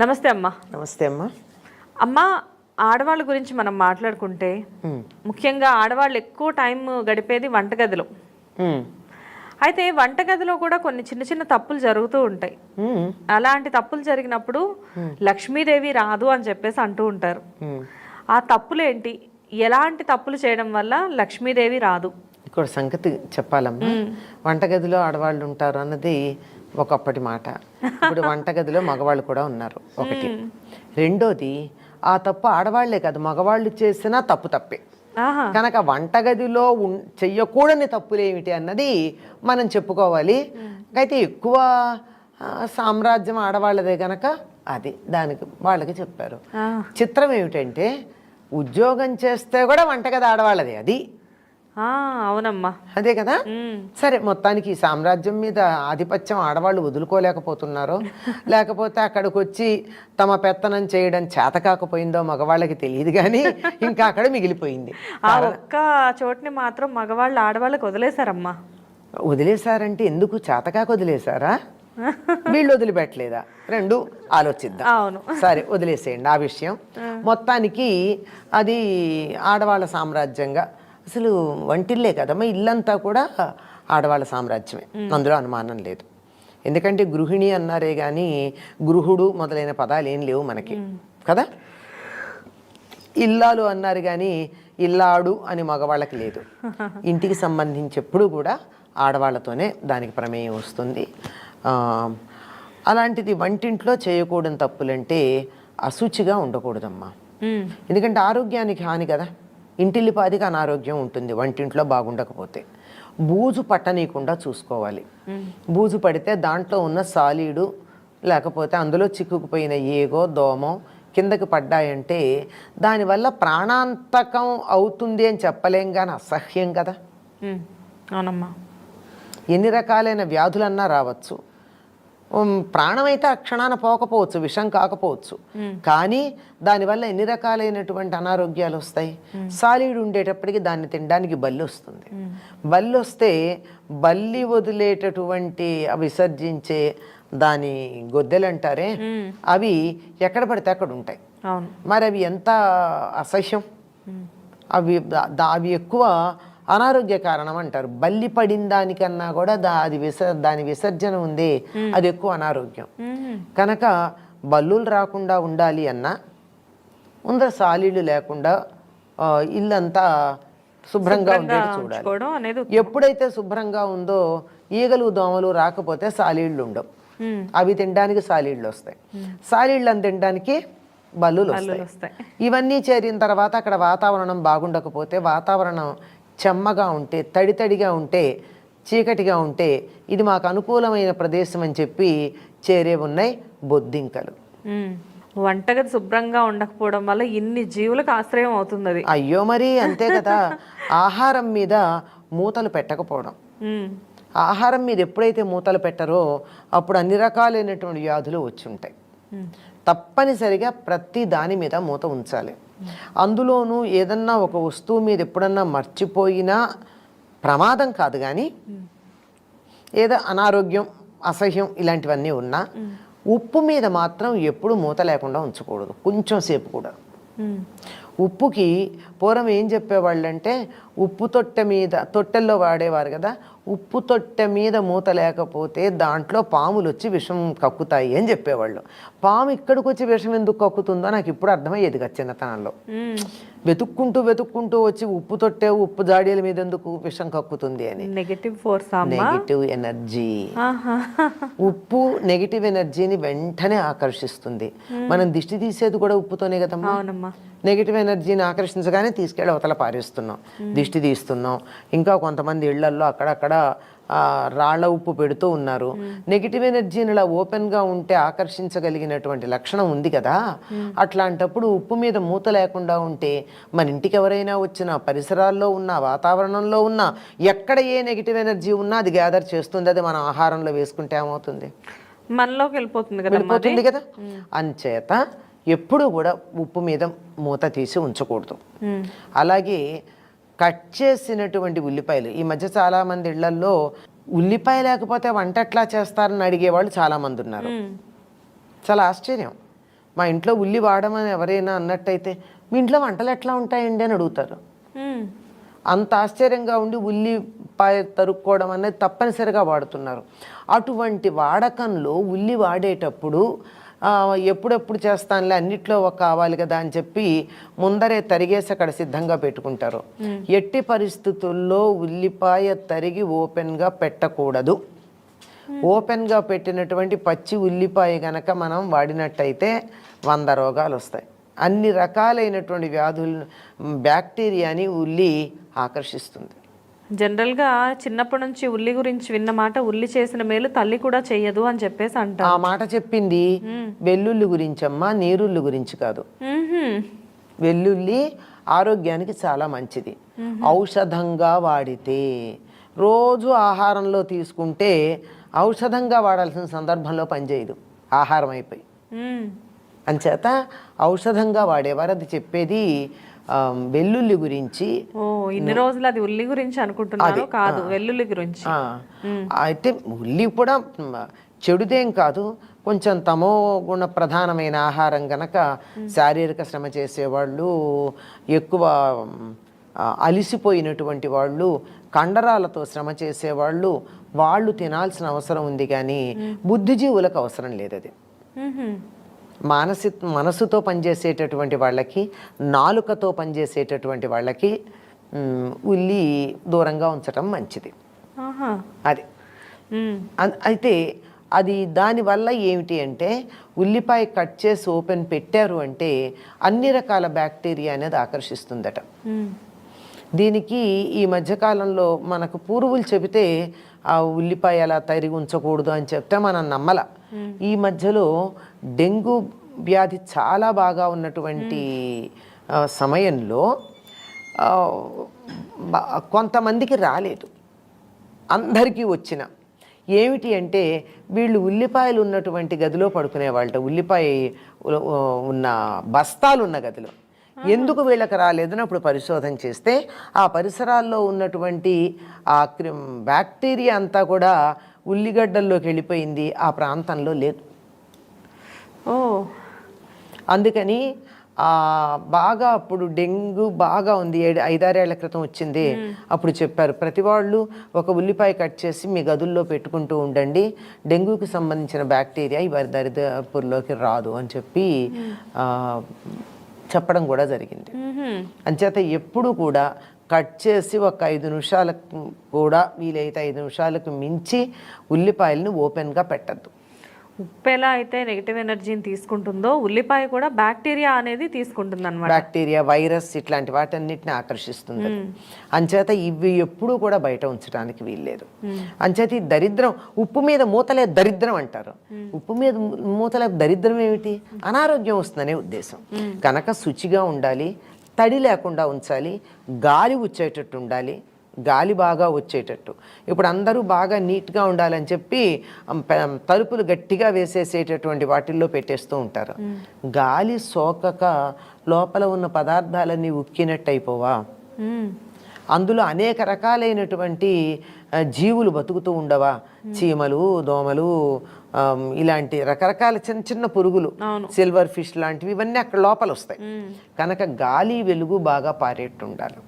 నమస్తే అమ్మా. నమస్తే అమ్మా. అమ్మ, ఆడవాళ్ళ గురించి మనం మాట్లాడుకుంటే ముఖ్యంగా ఆడవాళ్ళు ఎక్కువ టైం గడిపేది వంటగదిలో. అయితే వంటగదిలో కూడా కొన్ని చిన్న చిన్న తప్పులు జరుగుతూ ఉంటాయి. అలాంటి తప్పులు జరిగినప్పుడు లక్ష్మీదేవి రాదు అని చెప్పేసి అంటూ ఉంటారు. ఆ తప్పులేంటి? ఎలాంటి తప్పులు చేయడం వల్ల లక్ష్మీదేవి రాదు? ఇక్కడ సంగతి చెప్పాలమ్మా. వంటగదిలో ఆడవాళ్ళు ఉంటారు అన్నది ఒకప్పటి మాట. ఇప్పుడు వంటగదిలో మగవాళ్ళు కూడా ఉన్నారు, ఒకటి. రెండోది, ఆ తప్పు ఆడవాళ్లే కాదు మగవాళ్ళు చేసినా తప్పే. కనుక వంటగదిలో చెయ్యకూడని తప్పులేమిటి అన్నది మనం చెప్పుకోవాలి. అయితే ఎక్కువ సామ్రాజ్యం ఆడవాళ్ళదే కనుక అది దానికి వాళ్ళకి చెప్పారు. చిత్రం ఏమిటంటే ఉద్యోగం చేస్తే కూడా వంటగది ఆడవాళ్ళదే. అది అవునమ్మా, అదే కదా. సరే, మొత్తానికి ఈ సామ్రాజ్యం మీద ఆధిపత్యం ఆడవాళ్ళు వదులుకోలేకపోతున్నారో లేకపోతే అక్కడికి వచ్చి తమ పెత్తనం చేయడం చేత కాకపోయిందో మగవాళ్ళకి తెలియదు కానీ ఇంకా అక్కడ మిగిలిపోయింది. ఆ ఒక్క చోటుని మాత్రం మగవాళ్ళు ఆడవాళ్ళకి వదిలేశారమ్మా. వదిలేశారంటే ఎందుకు? చేతకాక వదిలేశారా? వీళ్ళు వదిలిపెట్టలేదా? రెండు ఆలోచిద్దాం. అవును, సరే వదిలేసేయండి ఆ విషయం. మొత్తానికి అది ఆడవాళ్ళ సామ్రాజ్యంగా, అసలు వంటిల్లే కదమ్మా, ఇల్లంతా కూడా ఆడవాళ్ళ సామ్రాజ్యమే, అందులో అనుమానం లేదు. ఎందుకంటే గృహిణి అన్నారే కానీ గృహుడు మొదలైన పదాలు ఏం లేవు మనకి కదా. ఇల్లాలు అన్నారు కానీ ఇల్లాడు అని మగవాళ్ళకి లేదు. ఇంటికి సంబంధించి ఎప్పుడు కూడా ఆడవాళ్ళతోనే దానికి ప్రమేయం వస్తుంది. అలాంటిది వంటింట్లో చేయకూడని తప్పులంటే అశుచిగా ఉండకూడదమ్మా. ఎందుకంటే ఆరోగ్యానికి హాని కదా. ఇంటిల్లిపాదికి అనారోగ్యం ఉంటుంది వంటింట్లో బాగుండకపోతే. బూజు పట్టనీయకుండా చూసుకోవాలి. బూజు పడితే దాంట్లో ఉన్న సాలీడు లేకపోతే అందులో చిక్కుకుపోయిన ఏగో దోమో కిందకి పడ్డాయంటే దానివల్ల ప్రాణాంతకం అవుతుంది అని చెప్పలేం కానీ అసహ్యం కదా. అవునమ్మా, ఎన్ని రకాలైన వ్యాధులన్నా రావచ్చు. ప్రాణమైతే ఆ క్షణాన పోకపోవచ్చు, విషం కాకపోవచ్చు, కానీ దానివల్ల ఎన్ని రకాలైనటువంటి అనారోగ్యాలు వస్తాయి. సాలీడు ఉండేటప్పటికి దాన్ని తినడానికి బల్లి వస్తుంది. బల్లి వస్తే బల్లి వదిలేటటువంటి విసర్జించే దాని గొద్దెలు అంటారే, అవి ఎక్కడ పడితే అక్కడ ఉంటాయి. మరి అవి ఎంత అసహ్యం. అవి ఎక్కువ అనారోగ్య కారణం అంటారు. బల్లి పడిన దానికన్నా కూడా దాని విసర్జన ఉంది, అది ఎక్కువ అనారోగ్యం. కనుక బల్లులు రాకుండా ఉండాలి అన్నా ముందర సాలీళ్ళు లేకుండా ఇల్లంతా శుభ్రంగా ఉండేది చూడాలి. ఎప్పుడైతే శుభ్రంగా ఉందో ఈగలు దోమలు రాకపోతే సాలీళ్ళు ఉండవు. అవి తినడానికి సాలీళ్ళు వస్తాయి, సాలీళ్ళని తినడానికి బల్లులు వస్తాయి. ఇవన్నీ చేరిన తర్వాత అక్కడ వాతావరణం బాగుండకపోతే, వాతావరణం చెమ్మగా ఉంటే, తడితడిగా ఉంటే, చీకటిగా ఉంటే ఇది మాకు అనుకూలమైన ప్రదేశం అని చెప్పి చేరే ఉన్నాయి బొద్దింకలు. వంటగది శుభ్రంగా ఉండకపోవడం వల్ల ఇన్ని జీవులకు ఆశ్రయం అవుతుంది అది. అయ్యో, మరి అంతే కదా. ఆహారం మీద మూతలు పెట్టకపోవడం. ఆహారం మీద ఎప్పుడైతే మూతలు పెట్టరో అప్పుడు అన్ని రకాలైనటువంటి వ్యాధులు వచ్చి ఉంటాయి. తప్పనిసరిగా ప్రతి దాని మీద మూత ఉంచాలి. అందులోనూ ఏదన్నా ఒక వస్తువు మీద ఎప్పుడన్నా మర్చిపోయినా ప్రమాదం కాదు, కానీ ఏదో అనారోగ్యం అసహ్యం ఇలాంటివన్నీ ఉన్నా ఉప్పు మీద మాత్రం ఎప్పుడు మూత లేకుండా ఉంచకూడదు, కొంచెం సేపు కూడా. ఉప్పుకి పూర్వం ఏం చెప్పేవాళ్ళంటే ఉప్పు తొట్టెల్లో వాడేవారు కదా, ఉప్పు తొట్టె మీద మూత లేకపోతే దాంట్లో పాములు వచ్చి విషం కక్కుతాయి అని చెప్పేవాళ్ళు. పాము ఇక్కడికి వచ్చి విషం ఎందుకు కక్కుతుందో నాకు ఇప్పుడు అర్థమయ్యేది కదా చిన్నతనంలో. వెతుక్కుంటూ వచ్చి ఉప్పు తొట్టె ఉప్పు జాడీల మీద ఎందుకు విషం కక్కుతుంది అని. Negative energy. ఉప్పు నెగిటివ్ ఎనర్జీని వెంటనే ఆకర్షిస్తుంది. మనం దిష్టి తీసేది కూడా ఉప్పుతోనే కదమ్మా. నెగిటివ్ ఎనర్జీని ఆకర్షించగానే తీసుకెళ్ళి అవతల పారేస్తున్నాం, దిష్టి తీస్తున్నాం. ఇంకా కొంతమంది ఇళ్లల్లో అక్కడక్కడ రాళ్ల ఉప్పు పెడుతూ ఉన్నారు. నెగిటివ్ ఎనర్జీని ఇలా ఓపెన్గా ఉంటే ఆకర్షించగలిగినటువంటి లక్షణం ఉంది కదా. అట్లాంటప్పుడు ఉప్పు మీద మూత లేకుండా ఉంటే మన ఇంటికి ఎవరైనా వచ్చినా, పరిసరాల్లో ఉన్న వాతావరణంలో ఉన్న ఎక్కడ ఏ నెగిటివ్ ఎనర్జీ ఉన్నా అది గ్యాదర్ చేస్తుంది. అది మనం ఆహారంలో వేసుకుంటే ఏమవుతుంది, మనలోకి వెళ్ళిపోతుంది కదా. అంచేత ఎప్పుడు కూడా ఉప్పు మీద మూత తీసి ఉంచకూడదు. అలాగే కట్ చేసినటువంటి ఉల్లిపాయలు, ఈ మధ్య చాలామంది ఇళ్లల్లో ఉల్లిపాయ లేకపోతే వంట ఎట్లా చేస్తారని అడిగేవాళ్ళు చాలామంది ఉన్నారు. చాలా ఆశ్చర్యం. మా ఇంట్లో ఉల్లి వాడమని ఎవరైనా అన్నట్టయితే మీ ఇంట్లో వంటలు ఎట్లా ఉంటాయండి అని అడుగుతారు. అంత ఆశ్చర్యంగా ఉండి ఉల్లిపాయ తరుక్కోవడం అనేది తప్పనిసరిగా వాడుతున్నారు. అటువంటి వాడకంలో ఉల్లి వాడేటప్పుడు ఎప్పుడెప్పుడు చేస్తానులే అన్నిట్లో ఒక కావాలి కదా అని చెప్పి ముందరే తరిగేసి అక్కడ సిద్ధంగా పెట్టుకుంటారు. ఎట్టి పరిస్థితుల్లో ఉల్లిపాయ తరిగి ఓపెన్గా పెట్టకూడదు. ఓపెన్గా పెట్టినటువంటి పచ్చి ఉల్లిపాయ గనక మనం వాడినట్టయితే 100 రోగాలు వస్తాయి. అన్ని రకాలైనటువంటి వ్యాధులను, బ్యాక్టీరియాని ఉల్లి ఆకర్షిస్తుంది. జనరల్గా చిన్నప్పటి నుంచి ఉల్లి గురించి విన్న మాట, ఉల్లి చేసిన మేలు తల్లి కూడా చెయ్యదు అని చెప్పేసి అంటారు. ఆ మాట చెప్పింది వెల్లుల్లి గురించమ్మా, నీరుల్లి గురించి కాదు. వెల్లుల్లి ఆరోగ్యానికి చాలా మంచిది. ఔషధంగా వాడితే, రోజు ఆహారంలో తీసుకుంటే ఔషధంగా వాడాల్సిన సందర్భంలో పనిచేయదు, ఆహారం అయిపోయి. అంచేత ఔషధంగా వాడేవారు. అది చెప్పేది వెల్లుల్లి గురించి. ఇన్ని రోజులు అది ఉల్లి గురించి అనుకుంటున్నాను, కాదు వెల్లుల్లి గురించి. అయితే ఉల్లి కూడా చెడుదేం కాదు, కొంచెం తమో గుణ ప్రధానమైన ఆహారం గనక శారీరక శ్రమ చేసేవాళ్ళు, ఎక్కువ అలిసిపోయినటువంటి వాళ్ళు, కండరాలతో శ్రమ చేసేవాళ్ళు, వాళ్ళు తినాల్సిన అవసరం ఉంది. కానీ బుద్ధిజీవులకు అవసరం లేదు అది. మనసుతో పనిచేసేటటువంటి వాళ్ళకి, నాలుకతో పనిచేసేటటువంటి వాళ్ళకి ఉల్లి దూరంగా ఉంచటం మంచిది. అది అయితే అది దానివల్ల ఏమిటి అంటే, ఉల్లిపాయ కట్ చేసి ఓపెన్ పెట్టారు అంటే అన్ని రకాల బ్యాక్టీరియా అనేది ఆకర్షిస్తుందట. దీనికి ఈ మధ్యకాలంలో మనకు పూర్వులు చెబితే ఆ ఉల్లిపాయ అలా తరిగి ఉంచకూడదు అని చెప్తే మనం నమ్మల. ఈ మధ్యలో డెంగ్యూ వ్యాధి చాలా బాగా ఉన్నటువంటి సమయంలో కొంతమందికి రాలేదు, అందరికీ వచ్చిన ఏమిటి అంటే, వీళ్ళు ఉల్లిపాయలు ఉన్నటువంటి గదిలో పడుకునేవాళ్ళట, ఉల్లిపాయ ఉన్న బస్తాలు ఉన్న గదిలో. ఎందుకు వీళ్ళకి రాలేదని అప్పుడు పరిశోధన చేస్తే ఆ పరిసరాల్లో ఉన్నటువంటి ఆ బ్యాక్టీరియా అంతా కూడా ఉల్లిగడ్డల్లోకి వెళ్ళిపోయింది, ఆ ప్రాంతంలో లేదు. అందుకని బాగా అప్పుడు డెంగ్యూ బాగా ఉంది, 5-6 ఏళ్ల క్రితం వచ్చింది. అప్పుడు చెప్పారు, ప్రతి వాళ్ళు ఒక ఉల్లిపాయ కట్ చేసి మీ గదుల్లో పెట్టుకుంటూ ఉండండి, డెంగ్యూకి సంబంధించిన బ్యాక్టీరియా ఇవారి దరిదాపుల్లోకి రాదు అని చెప్పి చెప్పడం కూడా జరిగింది. అంచేత ఎప్పుడు కూడా కట్ చేసి ఒక 5 నిమిషాలకు కూడా, వీలైతే 5 నిమిషాలకు మించి ఉల్లిపాయలను ఓపెన్గా పెట్టద్దు. ఉప్పు ఎలా అయితే నెగిటివ్ ఎనర్జీని తీసుకుంటుందో, ఉల్లిపాయ కూడా బ్యాక్టీరియా అనేది తీసుకుంటుంది అన్నమాట. బ్యాక్టీరియా, వైరస్ ఇట్లాంటి వాటన్నిటిని ఆకర్షిస్తుంది. అంచేత ఇవి ఎప్పుడూ కూడా బయట ఉంచడానికి వీల్లేదు. అంచేత ఈ దరిద్రం, ఉప్పు మీద మూతలే దరిద్రం అంటారు. ఉప్పు మీద మూతలే దరిద్రం ఏమిటి? అనారోగ్యం వస్తుందనే ఉద్దేశం. కనుక శుచిగా ఉండాలి, తడి లేకుండా ఉంచాలి, గాలి వచ్చేటట్టు ఉండాలి, గాలి బాగా వచ్చేటట్టు. ఇప్పుడు అందరూ బాగా నీట్గా ఉండాలని చెప్పి తలుపులు గట్టిగా వేసేసేటటువంటి వాటిల్లో పెట్టేస్తూ ఉంటారు. గాలి సోకక లోపల ఉన్న పదార్థాలన్నీ ఉక్కినట్టు అయిపోవా? అందులో అనేక రకాలైనటువంటి జీవులు బతుకుతూ ఉండవా? చీమలు, దోమలు, ఇలాంటి రకరకాల చిన్న చిన్న పురుగులు, సిల్వర్ ఫిష్ లాంటివి, ఇవన్నీ అక్కడ లోపల వస్తాయి. కనుక గాలి వెలుగు బాగా పారేట్టు ఉండాలి.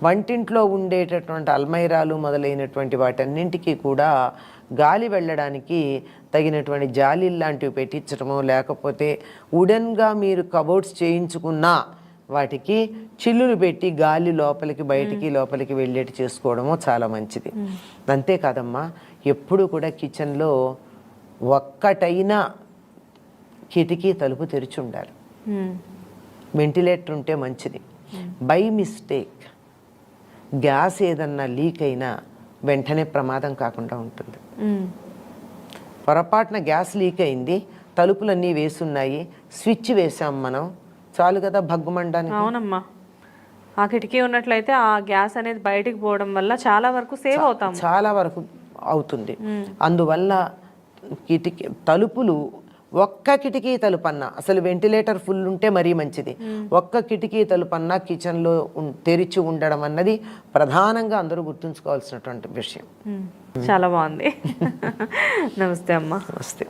వంటింట్లో ఉండేటటువంటి అల్మైరాలు మొదలైనటువంటి వాటన్నింటికి కూడా గాలి వెళ్ళడానికి తగినటువంటి జాలీలు లాంటివి పెట్టించడము, లేకపోతే వుడెన్గా మీరు కబోర్డ్స్ చేయించుకున్నా వాటికి చిల్లులు పెట్టి గాలి లోపలికి బయటికి లోపలికి వెళ్ళేటి చేసుకోవడము చాలా మంచిది. అంతేకాదమ్మా, ఎప్పుడు కూడా కిచెన్లో ఒక్కటైనా కిటికీ తలుపు తెరిచి ఉండాలి, వెంటిలేటర్ ఉంటే మంచిది. బై మిస్టేక్ గ్యాస్ ఏదన్నా లీక్ అయినా వెంటనే ప్రమాదం కాకుండా ఉంటుంది. పొరపాటున గ్యాస్ లీక్ అయింది, తలుపులన్నీ వేసున్నాయి, స్విచ్ వేసాం మనం, చాలు కదా భగ్గుమండానికి. అవునమ్మా, ఆ కిటికీ ఉన్నట్లయితే ఆ గ్యాస్ అనేది బయటికి పోవడం వల్ల చాలా వరకు సేవ్ అవుతాం, చాలా వరకు అవుతుంది. అందువల్ల కిటికీ తలుపులు, ఒక్క కిటికీ తలుపన్నా, అసలు వెంటిలేటర్ ఫుల్ ఉంటే మరీ మంచిది, ఒక్క కిటికీ తలుపన్నా కిచెన్లో తెరిచి ఉండడం అన్నది ప్రధానంగా అందరూ గుర్తుంచుకోవాల్సినటువంటి విషయం. చాలా బాగుంది. నమస్తే అమ్మా. నమస్తే.